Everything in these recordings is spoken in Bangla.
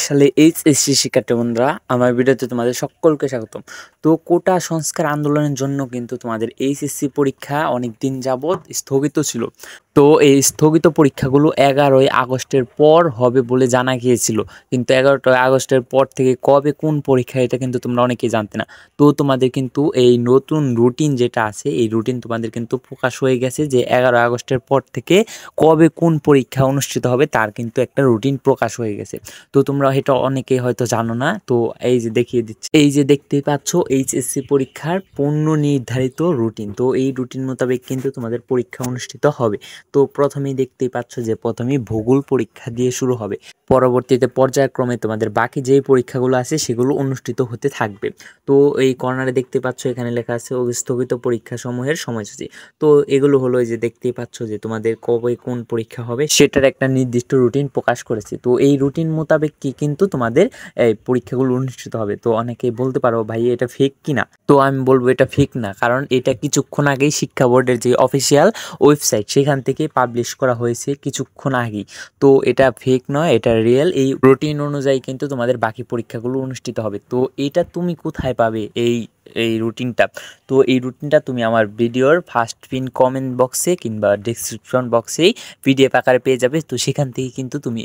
সালে এইচএসসি শিক্ষার্থী বন্ধুরা, আমার ভিডিওতে তোমাদের সকলকে স্বাগতম। তো কোটা সংস্কার আন্দোলনের জন্য কিন্তু তোমাদের এইচএসসি পরীক্ষা অনেকদিন যাবৎ স্থগিত ছিল। তো এই স্থগিত পরীক্ষাগুলো 11ই আগস্টের পর হবে বলে জানা গিয়েছিল। কিন্তু 11ই আগস্টের পর থেকে কবে কোন পরীক্ষা এটা কিন্তু তোমরা অনেকেই জানতে না। তো তোমাদের কিন্তু এই নতুন রুটিন যেটা আছে, এই রুটিন তোমাদের কিন্তু প্রকাশ হয়ে গেছে যে 11 আগস্টের পর থেকে কবে কোন পরীক্ষা অনুষ্ঠিত হবে তার কিন্তু একটা রুটিন প্রকাশ হয়ে গেছে। তো তোমরা এটা অনেকেই হয়তো জানো না। তো এই যে দেখিয়ে দিচ্ছি, এই যে দেখতেই পাচ্ছ এইচএসসি পরীক্ষার পূর্ণ নির্ধারিত রুটিন। তো এই রুটিন মোতাবেক কিন্তু তোমাদের পরীক্ষা অনুষ্ঠিত হবে। তো প্রথমেই দেখতেই পাচ্ছ যে প্রথমেই ভূগোল পরীক্ষা দিয়ে শুরু হবে, পরবর্তীতে পর্যায়ক্রমে তোমাদের বাকি যেই পরীক্ষাগুলো আছে সেগুলো অনুষ্ঠিত হতে থাকবে। তো এই কর্নারে দেখতে পাচ্ছ এখানে লেখা আছে স্থগিত পরীক্ষা সমূহের সময়সূচি। তো এগুলো হলো এই যে দেখতেই পাচ্ছ যে তোমাদের কবে কোন পরীক্ষা হবে সেটার একটা নির্দিষ্ট রুটিন প্রকাশ করেছে। তো এই রুটিন মোতাবেক কি কিন্তু তোমাদের এই পরীক্ষাগুলো অনুষ্ঠিত হবে। তো অনেকেই বলতে পারো ভাই এটা ফেক কিনা, তো আমি বলবো এটা ফেক না, কারণ এটা কিছুক্ষণ আগেই শিক্ষা বোর্ডের যে অফিসিয়াল ওয়েবসাইট সেখান থেকে পাবলিশ করা হয়েছে কিছুক্ষণ আগেই। তো এটা ফেক নয়, এটা রিয়েল। এই রুটিন অনুযায়ী কিন্তু তোমাদের বাকি পরীক্ষাগুলো অনুষ্ঠিত হবে। তো এটা তুমি কোথায় পাবে এই এই রুটিনটা? তো এই রুটিনটা তুমি আমার ভিডিওর ফার্স্ট পিন কমেন্ট বক্সে কিংবা ডেসক্রিপশন বক্সেই পিডিএফ আকারে পেয়ে যাবে। তো সেখান থেকে কিন্তু তুমি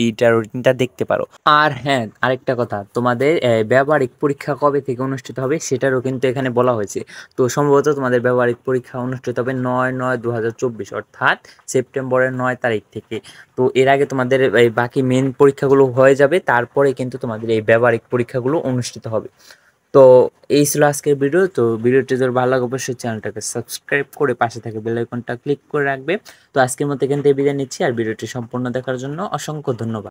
এইটা রুটিনটা দেখতে পারো। আর হ্যাঁ, আরেকটা কথা, তোমাদের ব্যবহারিক পরীক্ষা কবে থেকে অনুষ্ঠিত হবে সেটারও কিন্তু এখানে বলা হয়েছে। তো সম্ভবত তোমাদের ব্যবহারিক পরীক্ষা অনুষ্ঠিত হবে 9/9/2024, অর্থাৎ সেপ্টেম্বরের 9 তারিখ থেকে। তো এর আগে তোমাদের এই বাকি মেন পরীক্ষাগুলো হয়ে যাবে, তারপরে কিন্তু তোমাদের এই ব্যবহারিক পরীক্ষাগুলো অনুষ্ঠিত হবে। তো এই ছিল আজকের ভিডিও। তো ভিডিওটি যদি ভালো লাগে অবশ্যই চ্যানেলটাকে সাবস্ক্রাইব করে পাশে থাকে বেল আইকনটা ক্লিক করে রাখবে। তো আজকের মতো এখান থেকে বিদায় নিচ্ছি, আর ভিডিওটি সম্পূর্ণ দেখার জন্য অসংখ্য ধন্যবাদ।